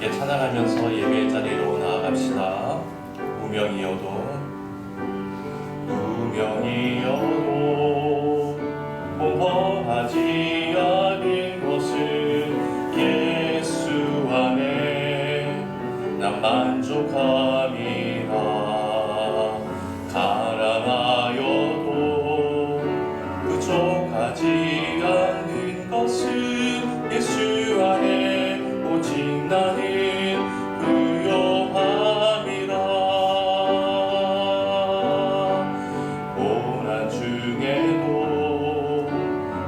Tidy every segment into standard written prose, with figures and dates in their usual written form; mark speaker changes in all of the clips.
Speaker 1: 함께 찬양하면서 예배의 자리로 나아갑시다. 무명이어도 공허하지 않은 것은 예수 안에 난 만족함이라. 가난하여도 부족하지 않은 것은 예수 안에 오직 나는 부요함이라. 고난 중에도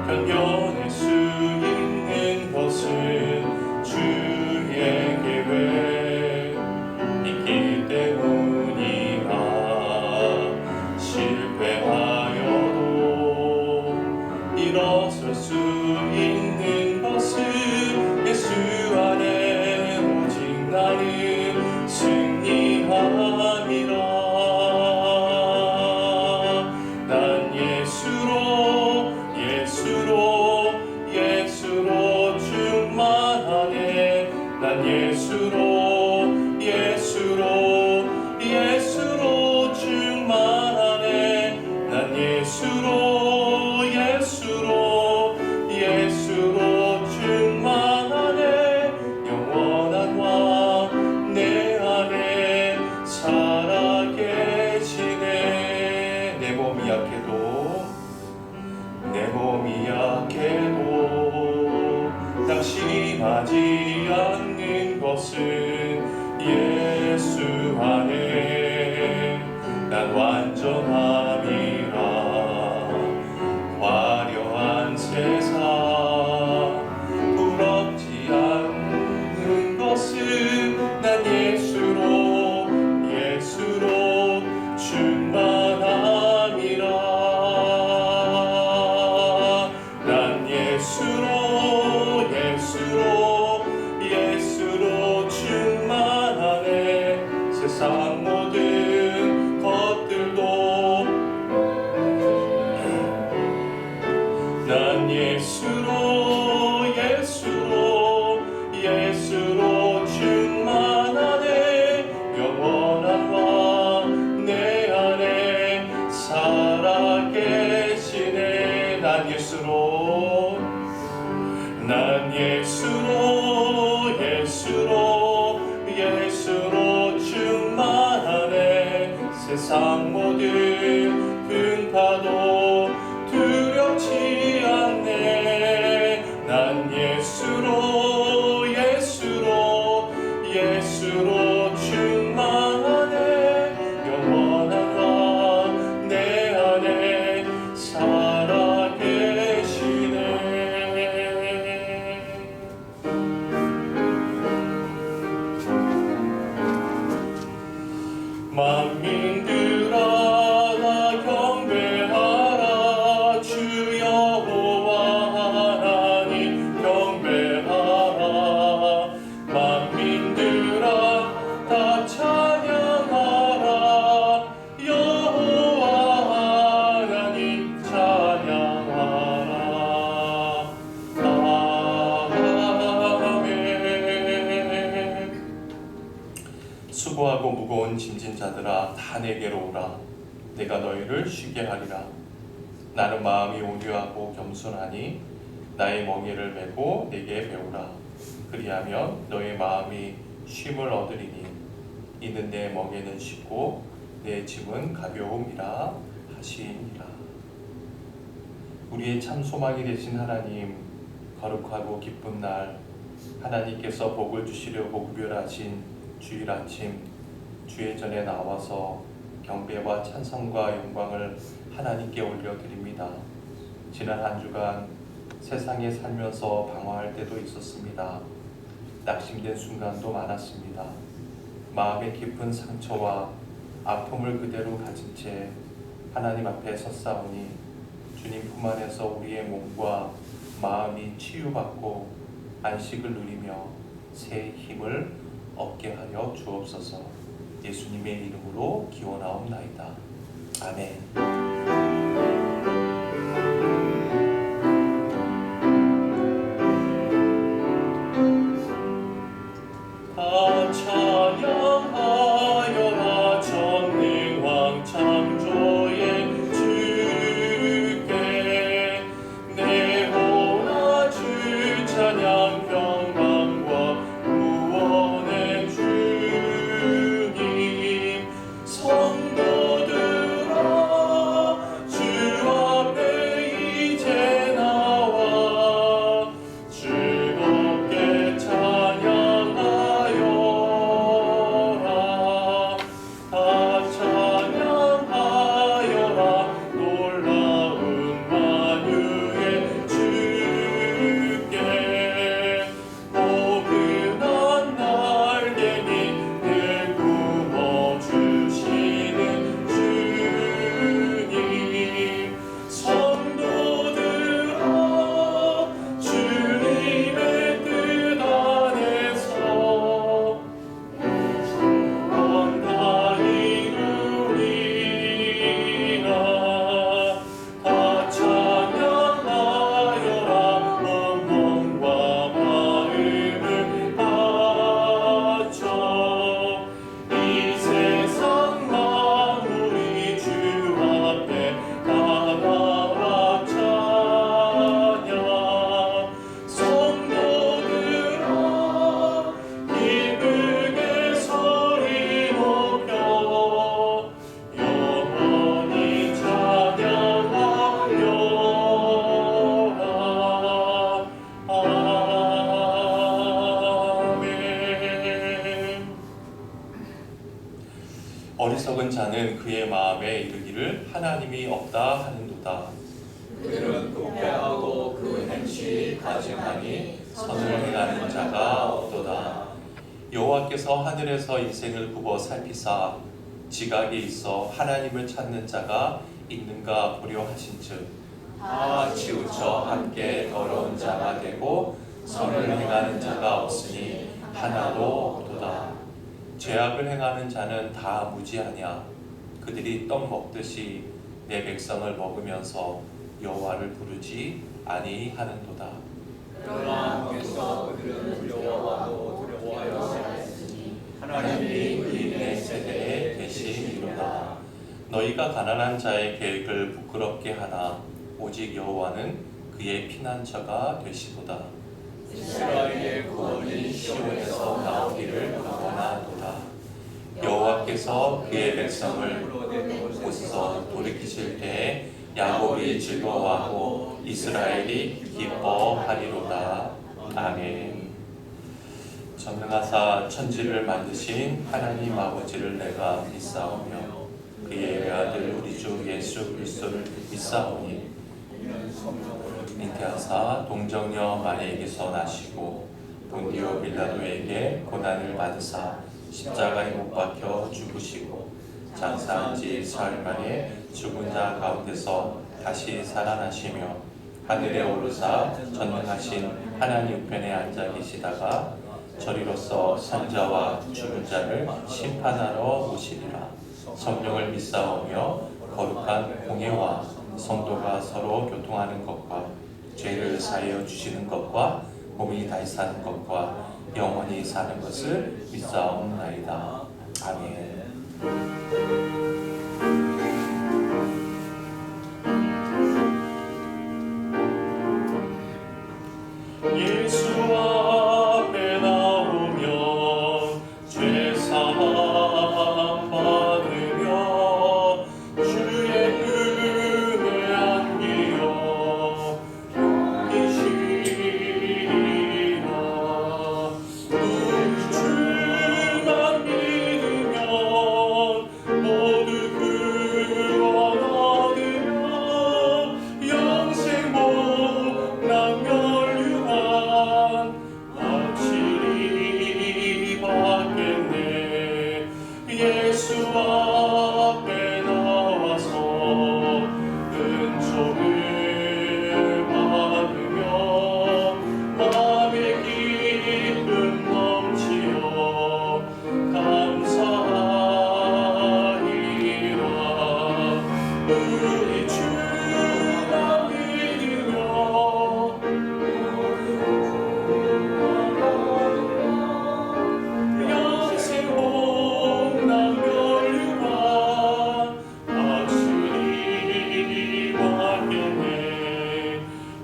Speaker 1: 견뎌낼 수 있는 것은 주의 계획 있기 때문이라. 실패하여도 일어설 수 있는 것은 예수 안에 오직 나는 승리함이라. 난 예수로 충만하네. 난 예수로 충만하네. 난 예수로 충만하네. 영원한 왕 내 안에 살아계시네. 내 몸이 약해도 낙심하지 않는 것은 예수 안에 난 완전함이라. 화려한 세상 부럽지 않는 것은 난 예수로 충만함이라. 난 예수로 충만하네. 세상 모든 것들도 난 예수로 충만하네. 영원한 왕 내 안에 살아계시네. 난 예수로 충만하네. 세상 모든 풍파도 두렵지 않네. 난 예수로 충만하네. 영원한 왕 내 안에 살아계시네. 만민들아 다 경배하라. 주 여호와 하나님 경배하라. 만민들아 다 찬양하라. 여호와 하나님 찬양하라. 아멘. 수고하고 무거운 짐진 자들아 다 내게로 오라. 내가 너희를 쉬게 하리라. 나는 마음이 온유하고 겸손하니 나의 멍에를 메고 내게 배우라. 그리하면 너의 마음이 쉼을 얻으리니 이는 내 멍에는 쉽고 내 짐은 가벼움이라 하시니라. 우리의 참 소망이 되신 하나님, 거룩하고 기쁜 날 하나님께서 복을 주시려고 구별하신 주일 아침 주의 전에 나와서 경배와 찬송과 영광을 하나님께 올려드립니다. 지난 한 주간 세상에 살면서 방황할 때도 있었습니다. 낙심된 순간도 많았습니다. 마음의 깊은 상처와 아픔을 그대로 가진 채 하나님 앞에 섰사오니 주님 품 안에서 우리의 몸과 마음이 치유받고 안식을 누리며 새 힘을 얻게 하여 주옵소서. 예수님의 이름으로 기원하옵나이다. 아멘. 어리석은 자는 그의 마음에 이르기를 하나님이 없다 하는도다.
Speaker 2: 그들은 부패하고 그 행실이 가증하니
Speaker 1: 선을 행하는 자가 없도다. 여호와께서 하늘에서 인생을 굽어 살피사 지각에 있어 하나님을 찾는 자가 있는가 보려 하신즉 다 치우쳐 함께 더러운 자가 되고 선을 행하는 자가 없으니 하나도 없도다. 죄악을 행하는 자는 다 무지하냐. 그들이 떡 먹듯이 내 백성을 먹으면서 여호와를 부르지 아니하는도다.
Speaker 2: 그러나 주께서 그들은 두려워하고 두려워하였으니
Speaker 1: 하나님이 의인의 세대에 계시리로다. 너희가 가난한 자의 계획을 부끄럽게 하나 오직 여호와는 그의 피난처가 되시도다.
Speaker 2: 이스라엘의 구원이 시온에서
Speaker 1: 나오기를 원하도다. 여호와께서 그의 백성을 곳에서 돌이키실 때에 야곱이 즐거워하고 이스라엘이 기뻐하리로다. 아멘. 전능하사 천지를 만드신 하나님 아버지를 내가 믿사오며 그의 외아들 우리 주 예수 그리스도를 믿사오니 잉태하사 동정녀 마리에게서 나시고 본디오 빌라도에게 고난을 받으사 십자가에 못 박혀 죽으시고 장사한 지 사흘 만에 죽은 자 가운데서 다시 살아나시며 하늘에 오르사 전능하신 하나님 우편에 앉아 계시다가 저리로서 산자와 죽은 자를 심판하러 오시리라. 성령을 믿사오며 거룩한 공예와 성도가 서로 교통하는 것과 죄를 사하여 주시는 것과 몸이 다시 사는 것과 영원히 사는 것을 믿사옵나이다. 아멘. 예수 앞에 나오면 죄사함 받으며 주의 은혜 안기어 계시리라. 우리 주만 믿으면 모두 구원 얻으며 영생 복락 멸류관 확실히 받겠네. 예수 앞에 나와서 은총을 받으며 마음의 기쁨 넘치어 감사하리라. 우리 주만 믿으며 영생 복락 멸류관 확실히 받겠네.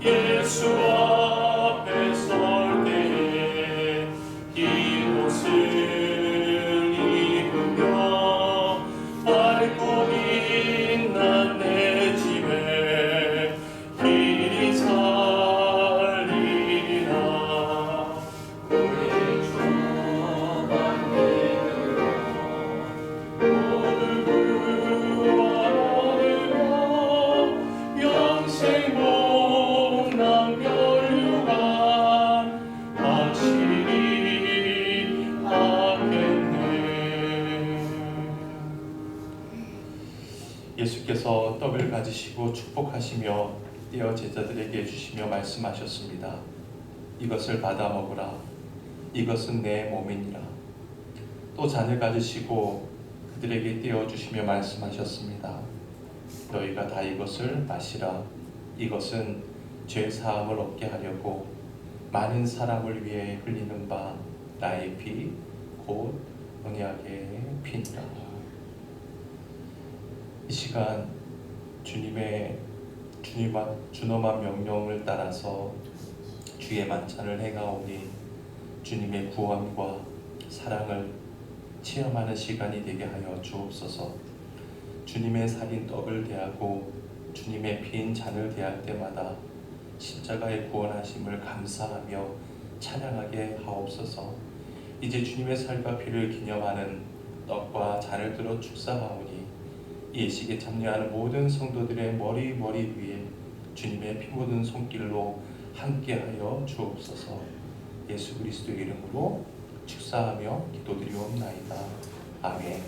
Speaker 1: 예수 앞에 설 때에 긴 옷을 입으며 밝고 빛난 내 집에 길이 살리라. 우리 주만 믿으며 모두 구원 얻으며 영생 복락 멸류관 확실히 받겠네. 예수께서 떡을 가지시고 축복하시며 떼어 제자들에게 주시며 말씀하셨습니다. 이것을 받아 먹으라. 이것은 내 몸이니라. 또 잔을 가지시고 그들에게 떼어 주시며 말씀하셨습니다. 너희가 다 이것을 마시라. 이것은 죄 사함을 얻게 하려고 많은 사람을 위해 흘리는 바 나의 피 곧 언약의 피니라. 이 시간 준엄한 명령을 따라서 주의 만찬을 행하오니 주님의 구원과 사랑을 체험하는 시간이 되게 하여 주옵소서. 주님의 살인 떡을 대하고 주님의 피인 잔을 대할 때마다 십자가의 구원하심을 감사하며 찬양하게 하옵소서. 이제 주님의 살과 피를 기념하는 떡과 잔을 들어 축사하오니 이 예식에 참여하는 모든 성도들의 머리 위에 주님의 피 묻은 손길로 함께하여 주옵소서. 예수 그리스도의 이름으로 축사하며 기도드리옵나이다. 아멘.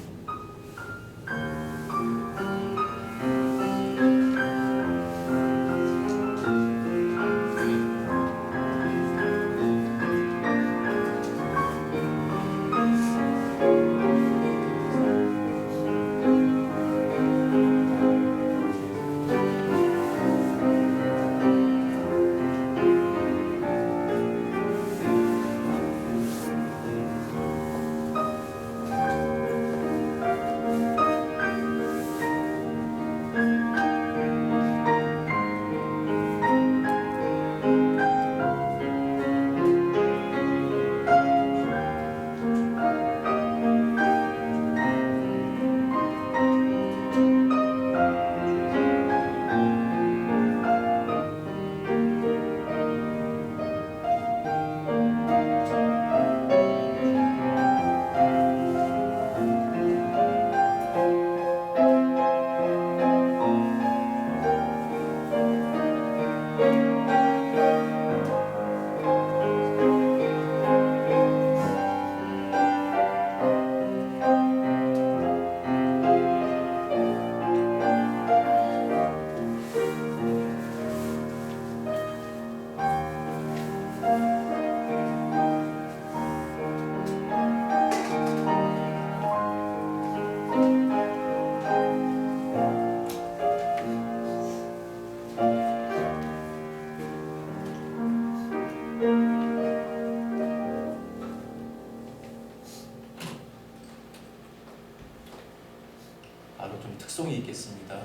Speaker 1: 바로 좀 특성이 있겠습니다.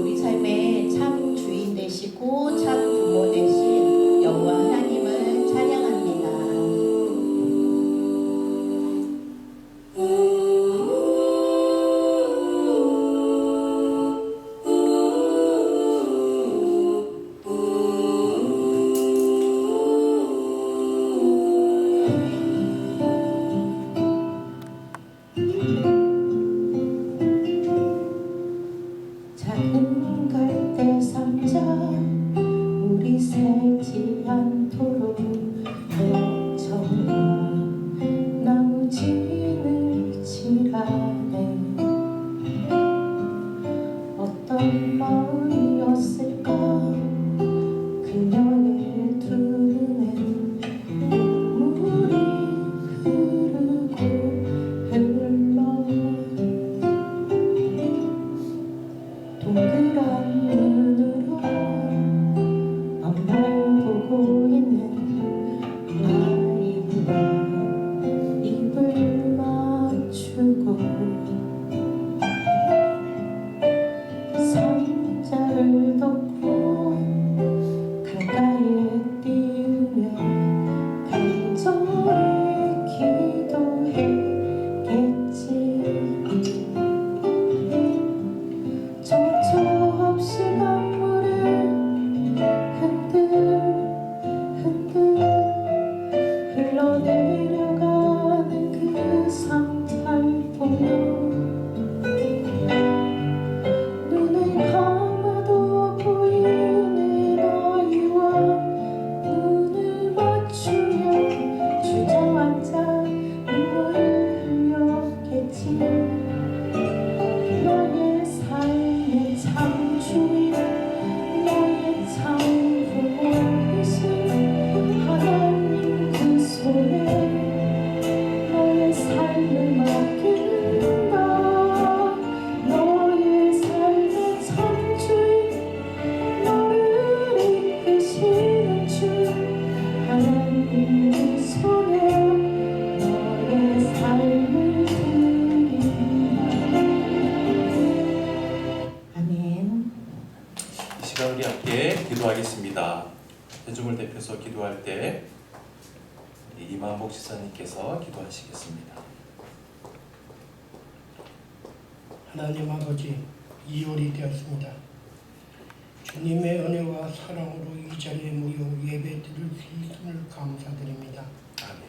Speaker 3: 우리 삶의 참 주인 되시고 참 부모 되신 여호와 하나님을 찬양합니다. 작은 갈대 상자 우리 새지 않도록 정말 나무진을 칠하네. 어떤 마음이었을까 그녀의 두 눈엔 눈물이 흐르고 흘러 동그란 눈으로 앞만 보고 있는 아이와 입을 맞추고 상자를 덮고 강가에 띄우며 간절히 기도했겠지. 정처 없이 강물을 흔들 흘러내려가는 그 상자를 보며 눈을 감아도 보이는 아이와 눈을 맞추며 주저앉아 눈물을 흘렸겠지. 너의 삶의 참 주인 너의 참 부모이신 하나님 그 손에 너의 삶을 맡긴다. 너의 삶의 참 주인 너를 이끄시는 주 하나님 그 손에 너의 삶을 드린다. 아멘.
Speaker 1: 이 시간 우리 함께 기도하겠습니다. 대중을 대표해서 기도할 때 이만복 지사님께서 기도하시겠습니다.
Speaker 4: 하나님 아버지, 2월이 되었습니다. 주님의 은혜와 사랑으로 이 자리에 모여 예배 드릴 수 있음을 감사드립니다.
Speaker 1: 아멘.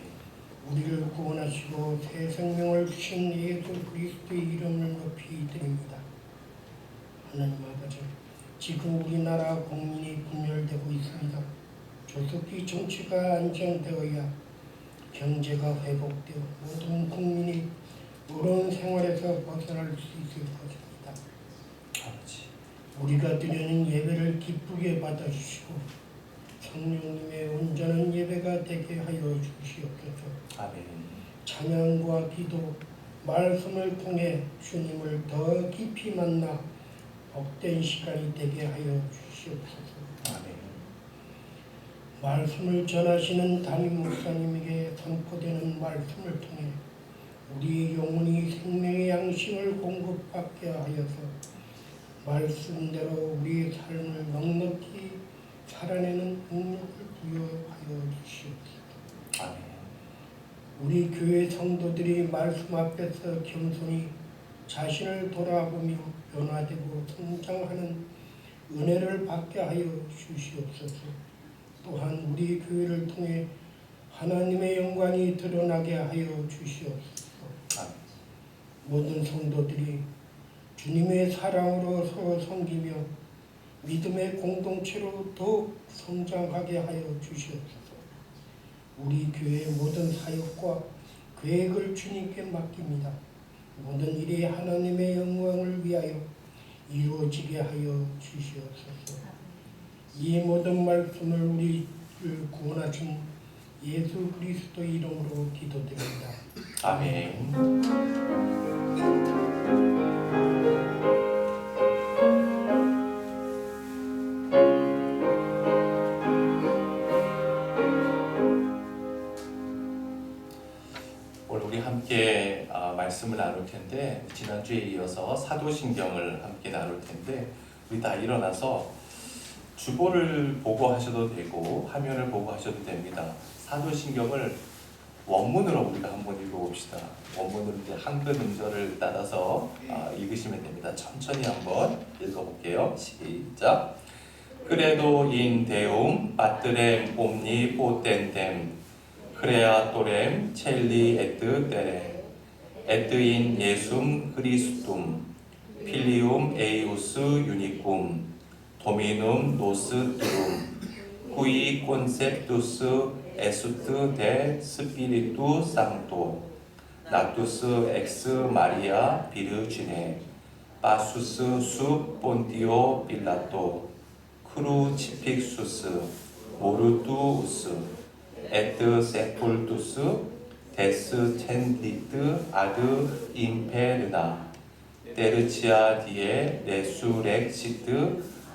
Speaker 4: 우리를 구원하시고 새 생명을 주신 예수 그리스도의 이름을 높이 드립니다. 하나님 아버지, 지금 우리나라 국민이 분열되고 있습니다. 조속히 정치가 안정되어야 경제가 회복되어 모든 국민이 어려운 생활에서 벗어날 수 있을 것입니다.
Speaker 1: 아버지.
Speaker 4: 우리가 드리는 예배를 기쁘게 받아주시고 성령님의 온전한 예배가 되게 하여 주시옵소서.
Speaker 1: 아멘.
Speaker 4: 찬양과 기도, 말씀을 통해 주님을 더 깊이 만나 복된 시간이 되게 하여 주시옵소서.
Speaker 1: 아멘.
Speaker 4: 말씀을 전하시는 담임 목사님에게 선포되는 말씀을 통해 우리의 영혼이 생명의 양식을 공급받게 하여서 말씀대로 우리의 삶을 넉넉히 살아내는 능력을 부여하여 주시옵소서.
Speaker 1: 아멘.
Speaker 4: 우리 교회 성도들이 말씀 앞에서 겸손히 자신을 돌아보며 변화되고 성장하는 은혜를 받게 하여 주시옵소서. 또한 우리 교회를 통해 하나님의 영광이 드러나게 하여 주시옵소서.
Speaker 1: 아멘.
Speaker 4: 모든 성도들이 주님의 사랑으로 서로 섬기며 믿음의 공동체로 더욱 성장하게 하여 주시옵소서. 우리 교회의 모든 사역과 계획을 주님께 맡깁니다. 모든 일이 하나님의 영광을 위하여 이루어지게 하여 주시옵소서. 이 모든 말씀을 우리를 구원하신 예수 그리스도 이름으로 기도드립니다.
Speaker 1: 아멘. 오늘 우리 함께 말씀을 나눌 텐데 지난주에 이어서 사도신경을 함께 나눌 텐데 우리 다 일어나서 주보를 보고 하셔도 되고 화면을 보고 하셔도 됩니다. 사도신경을 원문으로 우리가 한번 읽어봅시다. 원문으로 이제 한글 음절을 따라서 읽으시면 됩니다. 천천히 한번 읽어볼게요. 시작. Credo in Deum patrem omnipotensem creatorem caeli et terrae et in Iesum Christum filium eius unicum Dominum nostrum qui conceptus est de Spiritu Sancto natus ex Maria Virgine passus sub Pontio Pilato crucifixus mortuus et sepultus descendit ad inferna tertia die resurrexit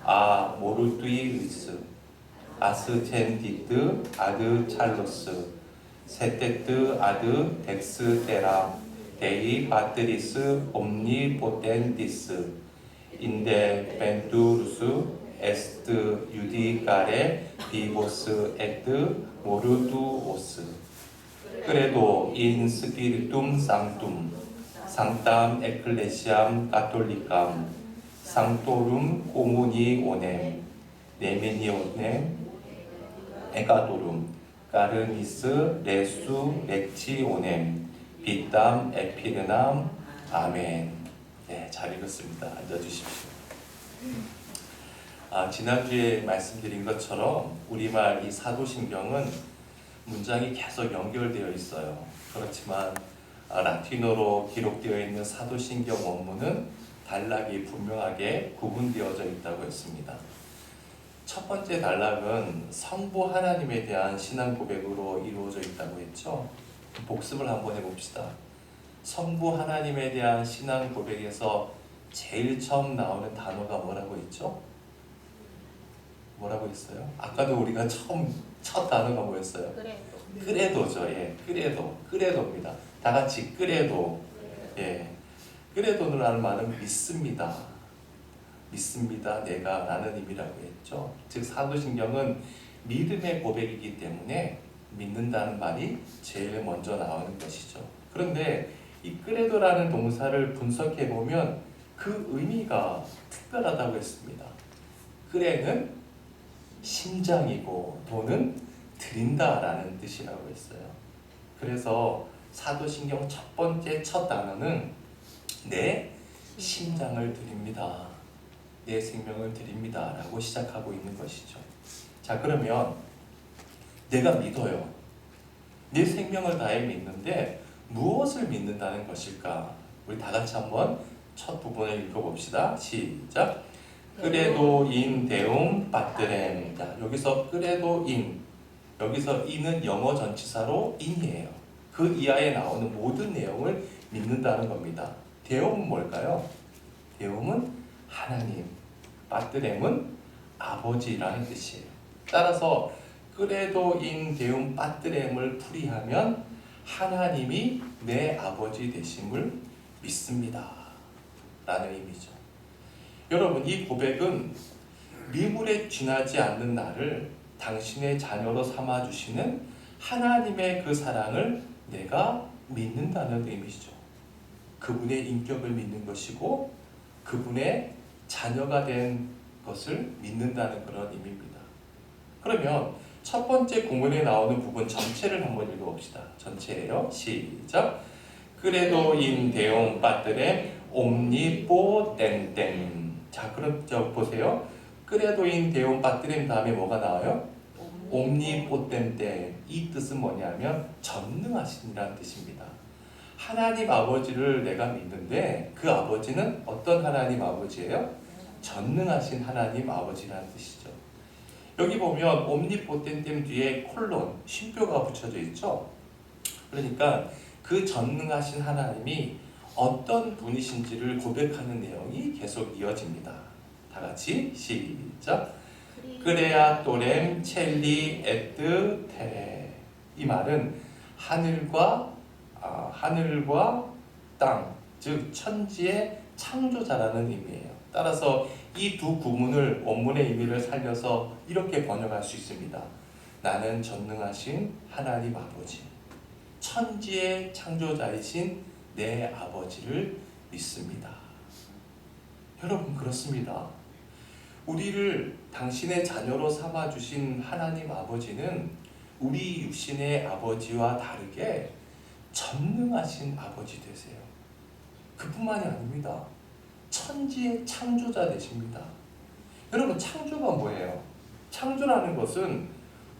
Speaker 1: a mortuis ascendit ad caelus sedet ad dexteram Dei Patris omnipotentis independentus est judicare vivos et mortuos credo in spiritum sanctum sanctam ecclesiam catholicam sanctorum communionem nemenionem eccatorum carenis resurrectionem vitam epirnam 아멘. 네, 잘 읽었습니다. 앉아주십시오. 지난주에 말씀드린 것처럼 우리말 이 사도신경은 문장이 계속 연결되어 있어요. 그렇지만 라틴어로 기록되어 있는 사도신경 원문은 단락이 분명하게 구분되어져 있다고 했습니다. 첫 번째 단락은 성부 하나님에 대한 신앙 고백으로 이루어져 있다고 했죠. 복습을 한번 해봅시다. 성부 하나님에 대한 신앙 고백에서 제일 처음 나오는 단어가 뭐라고 했죠? 뭐라고 했어요? 아까도 우리가 첫 단어가 뭐였어요? 크레도죠. 예, 크레도입니다. 다 같이 크레도. 예, 크레도라는 말은 믿습니다. 믿습니다. 내가 라는 의미라고 했죠. 즉 사도신경은 믿음의 고백이기 때문에 믿는다는 말이 제일 먼저 나오는 것이죠. 그런데 이 크레도라는 동사를 분석해 보면 그 의미가 특별하다고 했습니다. 끄레는 심장이고 도는 드린다라는 뜻이라고 했어요. 그래서 사도신경 첫 번째 첫 단어는 내 심장을 드립니다. 내 생명을 드립니다. 라고 시작하고 있는 것이죠. 자, 그러면 내가 믿어요. 내 생명을 다해 믿는데 무엇을 믿는다는 것일까? 우리 다 같이 한번 첫 부분을 읽어봅시다. 시작. 끄레도 인 데움 빠뜨렘. 자, 여기서 끄레도 인, 여기서 인은 영어 전치사로 인이에요. 그 이하에 나오는 모든 내용을 믿는다는 겁니다. 데움은 뭘까요? 데움은 하나님, 빠뜨렘은 아버지라는 뜻이에요. 따라서 끄레도 인 데움 빠뜨렘을 풀이하면 하나님이 내 아버지 되심을 믿습니다 라는 의미죠. 여러분, 이 고백은 미물에 지나지 않는 나를 당신의 자녀로 삼아주시는 하나님의 그 사랑을 내가 믿는다는 의미죠. 그분의 인격을 믿는 것이고 그분의 자녀가 된 것을 믿는다는 그런 의미입니다. 그러면 첫 번째 구문에 나오는 부분 전체를 한번 읽어봅시다. 전체예요. 시작. 끄레도 인 데움 빠뜨렘 옴니포 땡땡. 자, 그럼 저 보세요. 끄레도 인 데움 빠뜨렘 다음에 뭐가 나와요? 옴니포 땡땡. 이 뜻은 뭐냐면 전능하신이라는 뜻입니다. 하나님 아버지를 내가 믿는데 그 아버지는 어떤 하나님 아버지예요? 전능하신 하나님 아버지라는 뜻이죠. 여기 보면 옴니포텐템 뒤에 콜론, 쉼표가 붙여져 있죠. 그러니까 그 전능하신 하나님이 어떤 분이신지를 고백하는 내용이 계속 이어집니다. 다 같이 시작. 그레아 또렘 첼리 에뜨 테레. 이 말은 하늘과 땅, 즉 천지의 창조자라는 의미예요. 따라서 이 두 구문을 원문의 의미를 살려서 이렇게 번역할 수 있습니다. 나는 전능하신 하나님 아버지, 천지의 창조자이신 내 아버지를 믿습니다. 여러분, 그렇습니다. 우리를 당신의 자녀로 삼아주신 하나님 아버지는 우리 육신의 아버지와 다르게 전능하신 아버지 되세요. 그뿐만이 아닙니다. 천지의 창조자 되십니다. 여러분, 창조가 뭐예요? 창조라는 것은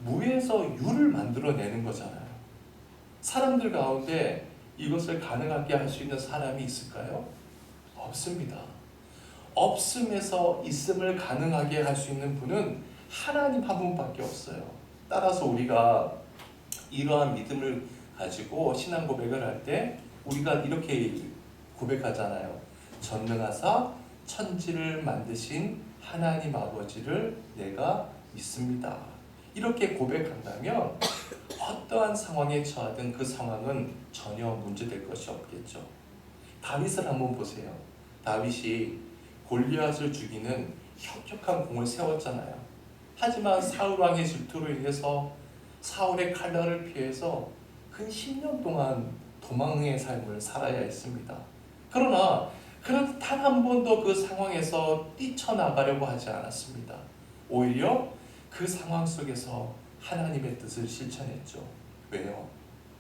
Speaker 1: 무에서 유를 만들어내는 거잖아요. 사람들 가운데 이것을 가능하게 할 수 있는 사람이 있을까요? 없습니다. 없음에서 있음을 가능하게 할 수 있는 분은 하나님 한 분밖에 없어요. 따라서 우리가 이러한 믿음을 가지고 신앙 고백을 할 때 우리가 이렇게 고백하잖아요. 전능하사 천지를 만드신 하나님 아버지를 내가 믿습니다. 이렇게 고백한다면 어떠한 상황에 처하든 그 상황은 전혀 문제될 것이 없겠죠. 다윗을 한번 보세요. 다윗이 골리앗을 죽이는 혁혁한 공을 세웠잖아요. 하지만 사울 왕의 질투로 인해서 사울의 칼날을 피해서 근 10년 동안 도망의 삶을 살아야 했습니다. 그러나 단 한 번도 그 상황에서 뛰쳐나가려고 하지 않았습니다. 오히려 그 상황 속에서 하나님의 뜻을 실천했죠. 왜요?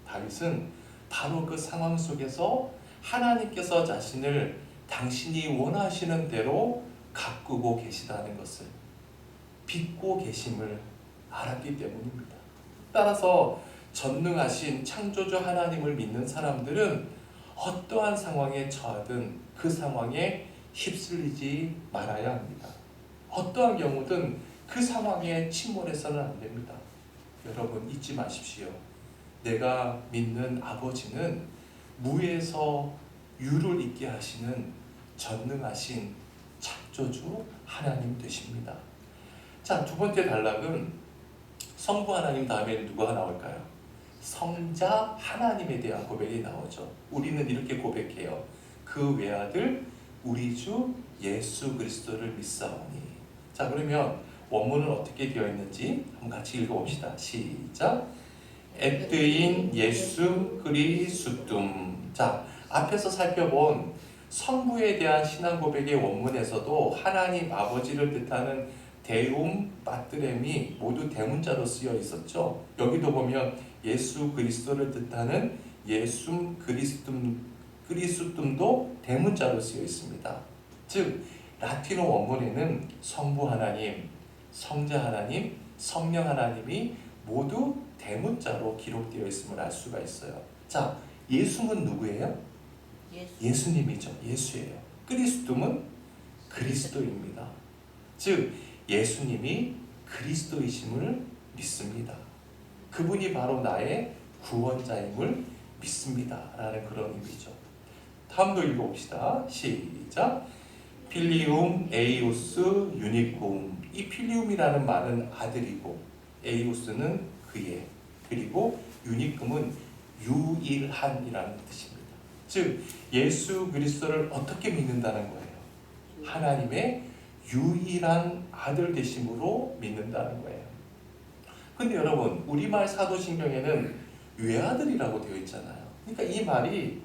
Speaker 1: 다윗은 바로 그 상황 속에서 하나님께서 자신을 당신이 원하시는 대로 가꾸고 계시다는 것을 믿고 계심을 알았기 때문입니다. 따라서 전능하신 창조주 하나님을 믿는 사람들은 어떠한 상황에 처하든 그 상황에 휩쓸리지 말아야 합니다. 어떠한 경우든 그 상황에 침몰해서는 안 됩니다. 여러분, 잊지 마십시오. 내가 믿는 아버지는 무에서 유를 있게 하시는 전능하신 창조주 하나님 되십니다. 자, 두 번째 단락은 성부 하나님 다음에 누가 나올까요? 성자 하나님에 대한 고백이 나오죠. 우리는 이렇게 고백해요. 그 외아들 우리 주 예수 그리스도를 믿사오니. 자, 그러면 원문은 어떻게 되어 있는지 한번 같이 읽어봅시다. 시작. 에뜨인 예수 그리스둠. 자, 앞에서 살펴본 성부에 대한 신앙 고백의 원문에서도 하나님 아버지를 뜻하는 데움 빠뜨렘이 모두 대문자로 쓰여 있었죠. 여기도 보면 예수 그리스도를 뜻하는 예숨 그리스tum도 대문자로 쓰여 있습니다. 즉 라틴어 원문에는 성부 하나님, 성자 하나님, 성령 하나님이 모두 대문자로 기록되어 있음을 알 수가 있어요. 자, 예수는 누구예요? 예수님이죠. 예수예요. 그리스도는 그리스도입니다. 즉 예수님이 그리스도이심을 믿습니다. 그분이 바로 나의 구원자임을 믿습니다. 라는 그런 의미죠. 다음도 읽어봅시다. 시작. 필리움 에이오스 유니쿰. 이 필리움이라는 말은 아들이고 에이오스는 그의, 그리고 유니쿰은 유일한이라는 뜻입니다. 즉 예수 그리스도를 어떻게 믿는다는 거예요? 하나님의 유일한 아들 되심으로 믿는다는 거예요. 근데 여러분 우리말 사도신경에는 외아들이라고 되어 있잖아요. 그러니까 이 말이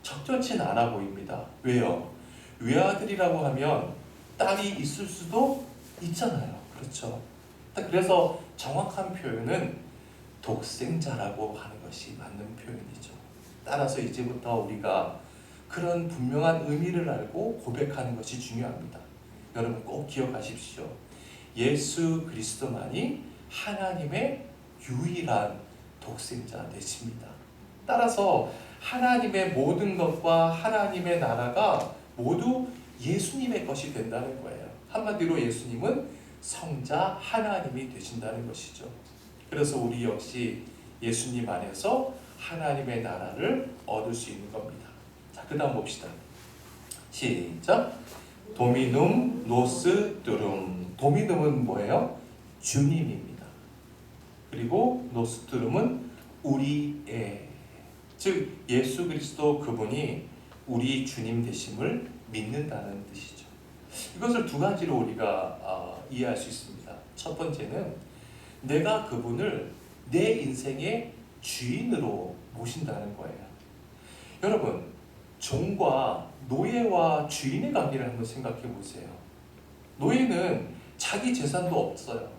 Speaker 1: 적절치는 않아 보입니다. 왜요? 외아들이라고 하면 딸이 있을 수도 있잖아요. 그렇죠? 그래서 정확한 표현은 독생자라고 하는 것이 맞는 표현이죠. 따라서 이제부터 우리가 그런 분명한 의미를 알고 고백하는 것이 중요합니다. 여러분 꼭 기억하십시오. 예수 그리스도만이 하나님의 유일한 독생자 되십니다. 따라서 하나님의 모든 것과 하나님의 나라가 모두 예수님의 것이 된다는 거예요. 한마디로 예수님은 성자 하나님이 되신다는 것이죠. 그래서 우리 역시 예수님 안에서 하나님의 나라를 얻을 수 있는 겁니다. 자, 그 다음 봅시다. 시작. 도미눔 노스 뚜룸. 도미눔은 뭐예요? 주님입니다. 그리고 노스 뚜룸은 우리의, 즉 예수 그리스도 그분이 우리 주님 되심을 믿는다는 뜻이죠. 이것을 두 가지로 우리가 이해할 수 있습니다. 첫 번째는 내가 그분을 내 인생의 주인으로 모신다는 거예요. 여러분, 종과 노예와 주인의 관계를 한번 생각해 보세요. 노예는 자기 재산도 없어요.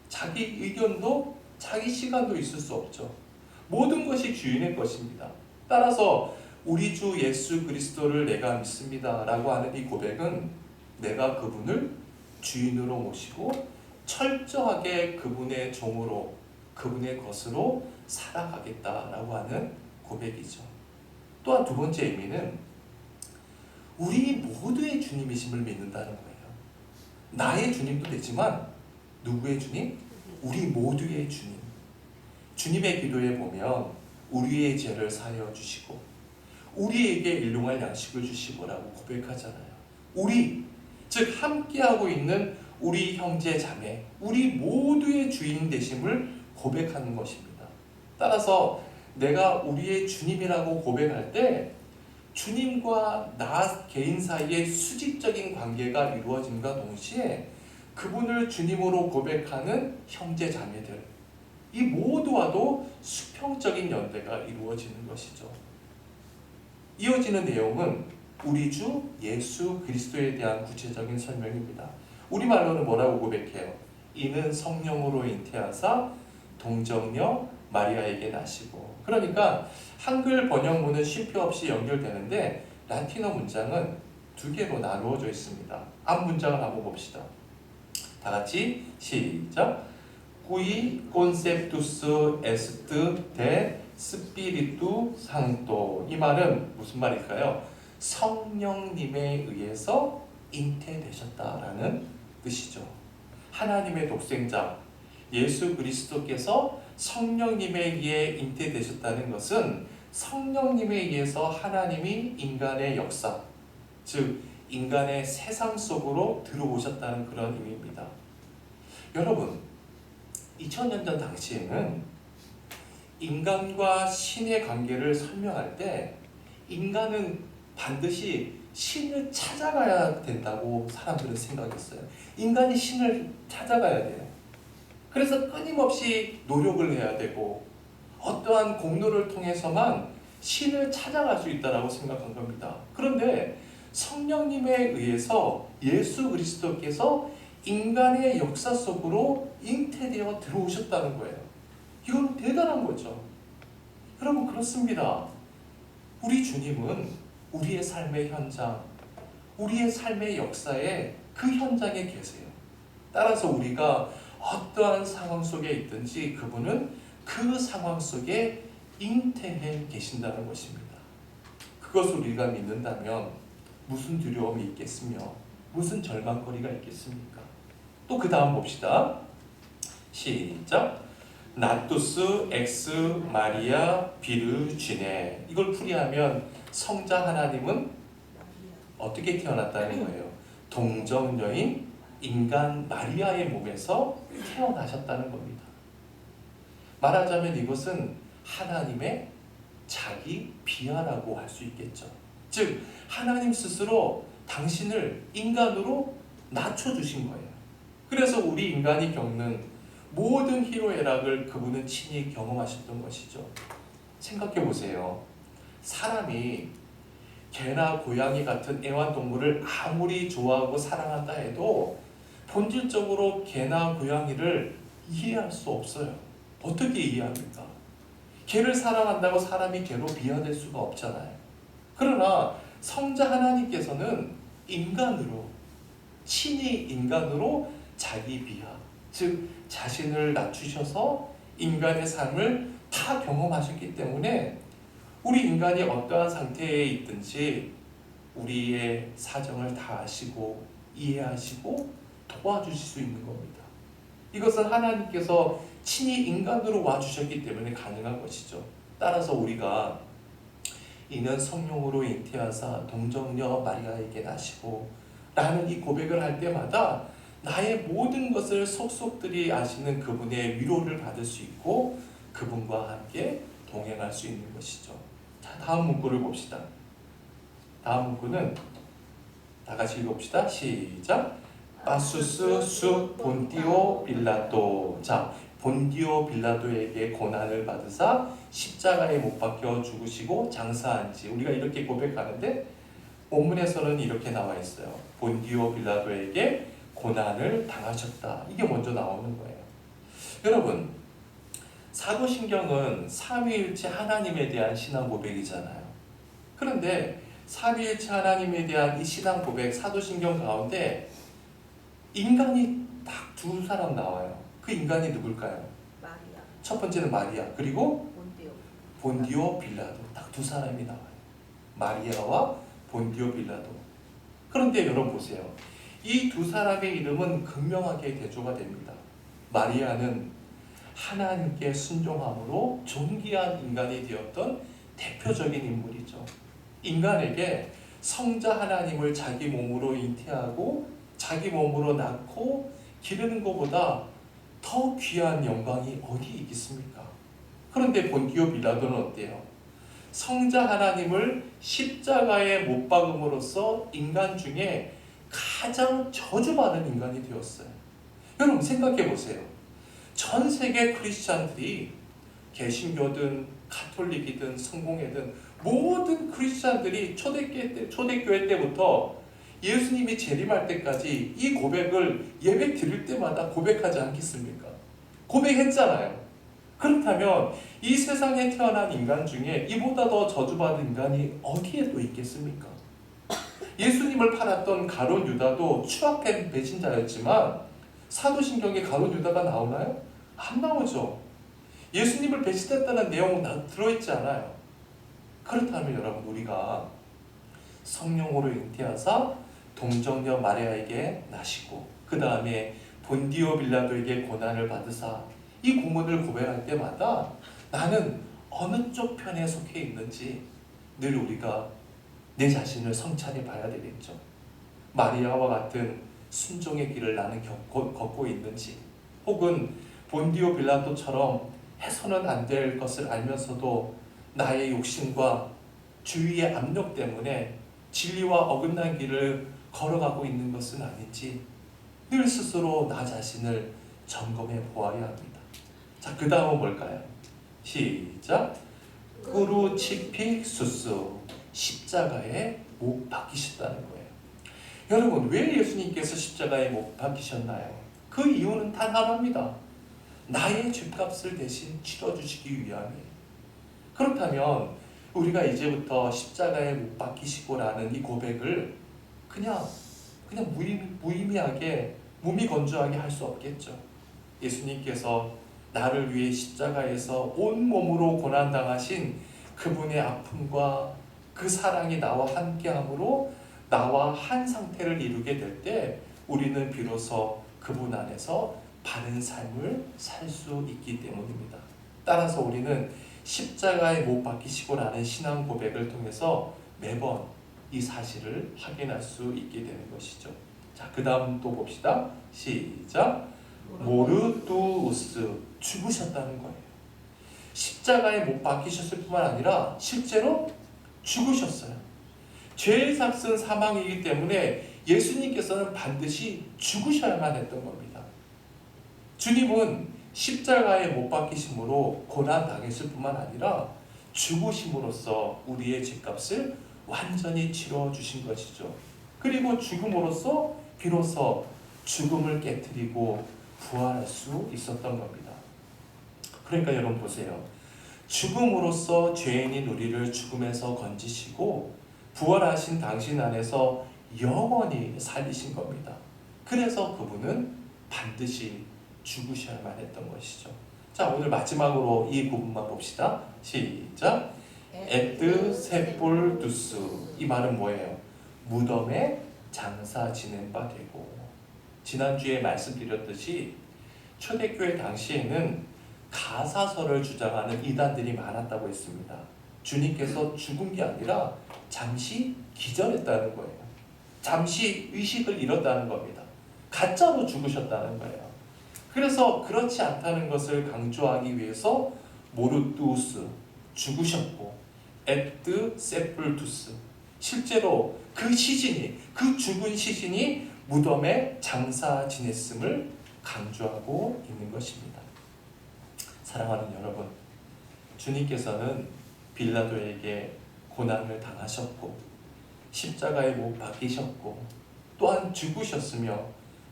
Speaker 1: 자기 의견도 자기 시간도 있을 수 없죠. 모든 것이 주인의 것입니다. 따라서 우리 주 예수 그리스도를 내가 믿습니다 라고 하는 이 고백은 내가 그분을 주인으로 모시고 철저하게 그분의 종으로, 그분의 것으로 살아가겠다라고 하는 고백이죠. 또한 두 번째 의미는 우리 모두의 주님이심을 믿는다는 거예요. 나의 주님도 되지만 누구의 주님? 우리 모두의 주님. 주님의 기도에 보면 우리의 죄를 사하여 주시고 우리에게 일용할 양식을 주시고라고 고백하잖아요. 우리, 즉 함께하고 있는 우리 형제 자매, 우리 모두의 주인 되심을 고백하는 것입니다. 따라서 내가 우리의 주님이라고 고백할 때 주님과 나 개인 사이에 수직적인 관계가 이루어짐과 동시에 그분을 주님으로 고백하는 형제 자매들, 이 모두와도 수평적인 연대가 이루어지는 것이죠. 이어지는 내용은 우리 주 예수 그리스도에 대한 구체적인 설명입니다. 우리말로는 뭐라고 고백해요? 이는 성령으로 잉태하사 동정녀 마리아에게 나시고. 그러니까 한글 번역문은 쉼표 없이 연결되는데 라틴어 문장은 두 개로 나누어져 있습니다. 앞 문장을 한번 봅시다. 다 같이 시작. Qui conceptus est de Spiritu Santo. 이 말은 무슨 말일까요? 성령님에 의해서 잉태되셨다라는 뜻이죠. 하나님의 독생자 예수 그리스도께서 성령님에 의해 잉태되셨다는 것은 성령님에 의해서 하나님이 인간의 역사, 즉 인간의 세상 속으로 들어오셨다는 그런 의미입니다. 여러분, 2000년 전 당시에는 인간과 신의 관계를 설명할 때 인간은 반드시 신을 찾아가야 된다고 사람들은 생각했어요. 인간이 신을 찾아가야 돼요. 그래서 끊임없이 노력을 해야 되고 어떠한 공로를 통해서만 신을 찾아갈 수 있다고 생각한 겁니다. 그런데 성령님에 의해서 예수 그리스도께서 인간의 역사 속으로 잉태되어 들어오셨다는 거예요. 이건 대단한 거죠. 여러분, 그렇습니다. 우리 주님은 우리의 삶의 현장, 우리의 삶의 역사에 그 현장에 계세요. 따라서 우리가 어떠한 상황 속에 있든지 그분은 그 상황 속에 잉태해 계신다는 것입니다. 그것을 우리가 믿는다면 무슨 두려움이 있겠으며 무슨 절망거리가 있겠습니까? 또 그 다음 봅시다. 시작. 나투스 엑스 마리아 비르 쥐네. 이걸 풀이하면 성자 하나님은 어떻게 태어났다는 거예요? 동정녀인 인간 마리아의 몸에서 태어나셨다는 겁니다. 말하자면 이것은 하나님의 자기 비하라고 할 수 있겠죠. 즉 하나님 스스로 당신을 인간으로 낮춰주신 거예요. 그래서 우리 인간이 겪는 모든 희로애락을 그분은 친히 경험하셨던 것이죠. 생각해 보세요. 사람이 개나 고양이 같은 애완동물을 아무리 좋아하고 사랑한다 해도 본질적으로 개나 고양이를 이해할 수 없어요. 어떻게 이해합니까? 개를 사랑한다고 사람이 개로 비하될 수가 없잖아요. 그러나 성자 하나님께서는 인간으로, 친히 인간으로 자기 비하, 즉 자신을 낮추셔서 인간의 삶을 다 경험하셨기 때문에 우리 인간이 어떠한 상태에 있든지 우리의 사정을 다 아시고 이해하시고 도와주실 수 있는 겁니다. 이것은 하나님께서 친히 인간으로 와주셨기 때문에 가능한 것이죠. 따라서 우리가 이는 성령으로 잉태하사 동정녀 마리아에게 나시고 라는 이 고백을 할 때마다 나의 모든 것을 속속들이 아시는 그분의 위로를 받을 수 있고 그분과 함께 동행할 수 있는 것이죠. 자, 다음 문구를 봅시다. 다음 문구는 다 같이 읽어봅시다. 시작. 파수스 수 본디오 빌라도. 자, 본디오 빌라도에게 고난을 받으사 십자가에 못 박혀 죽으시고 장사한 지, 우리가 이렇게 고백하는데 본문에서는 이렇게 나와 있어요. 본디오 빌라도에게 고난을 당하셨다. 이게 먼저 나오는 거예요. 여러분, 사도신경은 삼위일체 하나님에 대한 신앙 고백이잖아요. 그런데 삼위일체 하나님에 대한 이 신앙 고백, 사도신경 가운데 인간이 딱 두 사람 나와요. 그 인간이 누굴까요?
Speaker 5: 마리아,
Speaker 1: 첫 번째는 마리아, 그리고
Speaker 5: 본디오,
Speaker 1: 본디오 빌라도. 딱 두 사람이 나와요. 마리아와 본디오 빌라도. 그런데 여러분 보세요. 이 두 사람의 이름은 극명하게 대조가 됩니다. 마리아는 하나님께 순종함으로 존귀한 인간이 되었던 대표적인 인물이죠. 인간에게 성자 하나님을 자기 몸으로 잉태하고 자기 몸으로 낳고 기르는 것보다 더 귀한 영광이 어디 있겠습니까? 그런데 본디오 빌라도는 어때요? 성자 하나님을 십자가에 못 박음으로써 인간 중에 가장 저주받은 인간이 되었어요. 여러분 생각해 보세요. 전 세계 크리스찬들이 개신교든 가톨릭이든 성공회든 모든 크리스찬들이 초대교회 때부터 예수님이 재림할 때까지 이 고백을 예배 드릴 때마다 고백하지 않겠습니까? 고백했잖아요. 그렇다면 이 세상에 태어난 인간 중에 이보다 더 저주받은 인간이 어디에 또 있겠습니까? 예수님을 팔았던 가룟 유다도 추악한 배신자였지만 사도신경에 가룟 유다가 나오나요? 안 나오죠. 예수님을 배신했다는 내용은 들어있지 않아요. 그렇다면 여러분, 우리가 성령으로 잉태하사 동정녀 마리아에게 나시고 그 다음에 본디오 빌라도에게 고난을 받으사 이 고문을 고백할 때마다 나는 어느 쪽 편에 속해 있는지 늘 우리가 내 자신을 성찰해 봐야 되겠죠. 마리아와 같은 순종의 길을 나는 걷고 있는지, 혹은 본디오 빌라도처럼 해서는 안 될 것을 알면서도 나의 욕심과 주위의 압력 때문에 진리와 어긋난 길을 걸어가고 있는 것은 아닌지 늘 스스로 나 자신을 점검해 보아야 합니다. 자, 그 다음은 뭘까요? 시작. 꾸루치픽 수수, 십자가에 못 박히셨다는 거예요. 여러분, 왜 예수님께서 십자가에 못 박히셨나요? 그 이유는 단 하나입니다. 나의 죄값을 대신 치러주시기 위함이에요. 그렇다면 우리가 이제부터 십자가에 못 박히시고라는 이 고백을 그냥 무의미하게 무미건조하게 할 수 없겠죠. 예수님께서 나를 위해 십자가에서 온몸으로 고난당하신 그분의 아픔과 그 사랑이 나와 함께함으로 나와 한 상태를 이루게 될 때 우리는 비로소 그분 안에서 바른 삶을 살 수 있기 때문입니다. 따라서 우리는 십자가에 못 박히시고라는 신앙 고백을 통해서 매번 이 사실을 확인할 수 있게 되는 것이죠. 자, 그 다음 또 봅시다. 시작. 모르뚜우스, 죽으셨다는 거예요. 십자가에 못 박히셨을 뿐만 아니라 실제로 죽으셨어요. 죄의 삭은 사망이기 때문에 예수님께서는 반드시 죽으셔야만 했던 겁니다. 주님은 십자가에 못 박히심으로 고난당했을 뿐만 아니라 죽으심으로써 우리의 죄값을 완전히 치러주신 것이죠. 그리고 죽음으로써 비로소 죽음을 깨트리고 부활할 수 있었던 겁니다. 그러니까 여러분 보세요. 죽음으로써 죄인인 우리를 죽음에서 건지시고 부활하신 당신 안에서 영원히 살리신 겁니다. 그래서 그분은 반드시 죽으셔야만 했던 것이죠. 자, 오늘 마지막으로 이 부분만 봅시다. 시작. 에트 세폴두스, 이 말은 뭐예요? 무덤에 장사 지낸 바 되고. 지난주에 말씀드렸듯이 초대교회 당시에는 가사설을 주장하는 이단들이 많았다고 했습니다. 주님께서 죽은 게 아니라 잠시 기절했다는 거예요. 잠시 의식을 잃었다는 겁니다. 가짜로 죽으셨다는 거예요. 그래서 그렇지 않다는 것을 강조하기 위해서 모르뚜스, 죽으셨고, 에트 세폴투스, 실제로 그 시신이, 그 죽은 시신이 무덤에 장사 지냈음을 강조하고 있는 것입니다. 사랑하는 여러분, 주님께서는 빌라도에게 고난을 당하셨고 십자가에 못 박히셨고 또한 죽으셨으며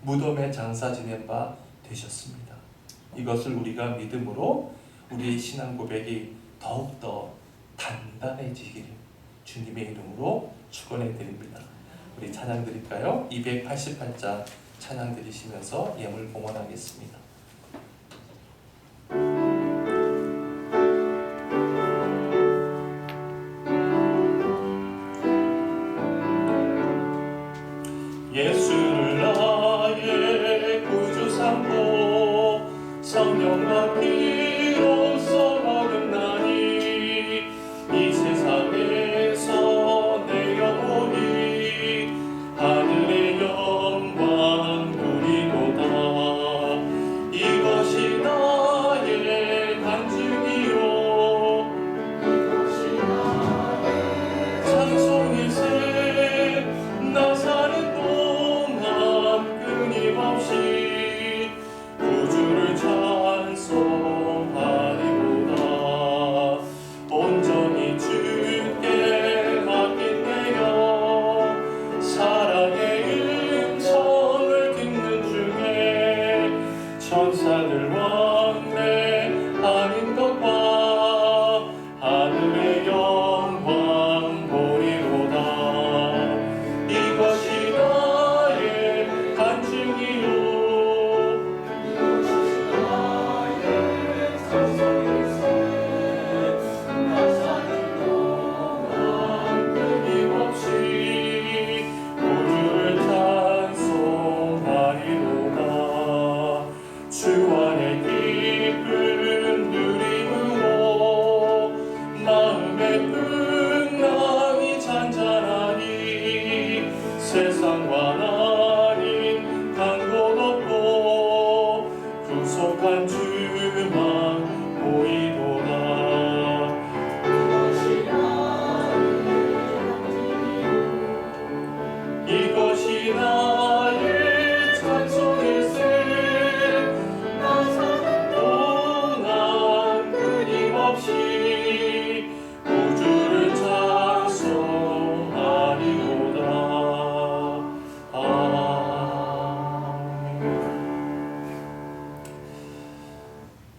Speaker 1: 무덤에 장사 지낸 바 되셨습니다. 이것을 우리가 믿음으로 우리의 신앙 고백이 더욱더 단단해지기를 주님의 이름으로 축원해 드립니다. 우리 찬양 드릴까요? 288장 찬양 드리시면서 예물 봉헌하겠습니다. 예수를 나의 구주 삼고 성령과 피로써 거듭나니 이 세상에서 내 영혼이 하늘의 영광 누리도다.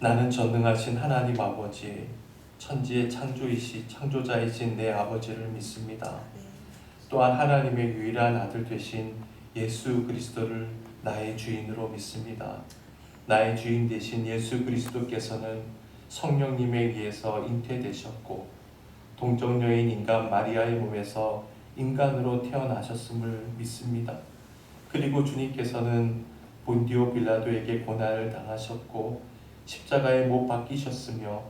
Speaker 1: 나는 전능하신 하나님 아버지, 천지의 창조자이신 내 아버지를 믿습니다. 또한 하나님의 유일한 아들 되신 예수 그리스도를 나의 주인으로 믿습니다. 나의 주인 되신 예수 그리스도께서는 성령님에 의해서 잉태되셨고 동정녀인 인간 마리아의 몸에서 인간으로 태어나셨음을 믿습니다. 그리고 주님께서는 본디오 빌라도에게 고난을 당하셨고 십자가에 못 박히셨으며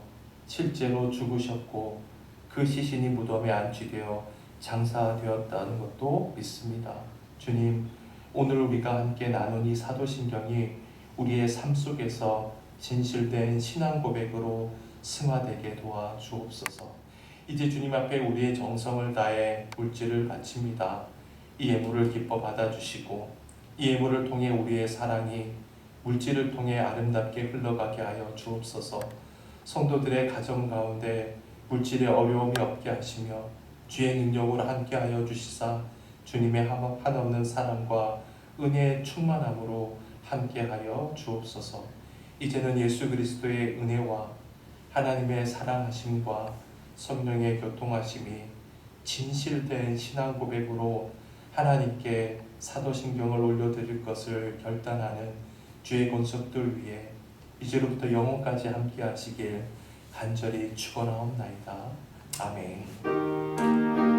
Speaker 1: 실제로 죽으셨고 그 시신이 무덤에 안치되어 장사되었다는 것도 믿습니다. 주님, 오늘 우리가 함께 나눈 이 사도신경이 우리의 삶 속에서 진실된 신앙 고백으로 승화되게 도와 주옵소서. 이제 주님 앞에 우리의 정성을 다해 물질을 바칩니다. 이 예물을 기뻐 받아주시고 이 예물을 통해 우리의 사랑이 물질을 통해 아름답게 흘러가게 하여 주옵소서. 성도들의 가정 가운데 물질의 어려움이 없게 하시며 주의 능력으로 함께하여 주시사 주님의 한없는 사랑과 은혜의 충만함으로 함께하여 주옵소서. 이제는 예수 그리스도의 은혜와 하나님의 사랑하심과 성령의 교통하심이 진실된 신앙 고백으로 하나님께 사도신경을 올려드릴 것을 결단하는 주의 권속들 위해 이제로부터 영원까지 함께 하시길 간절히 축원하옵나이다. 아멘.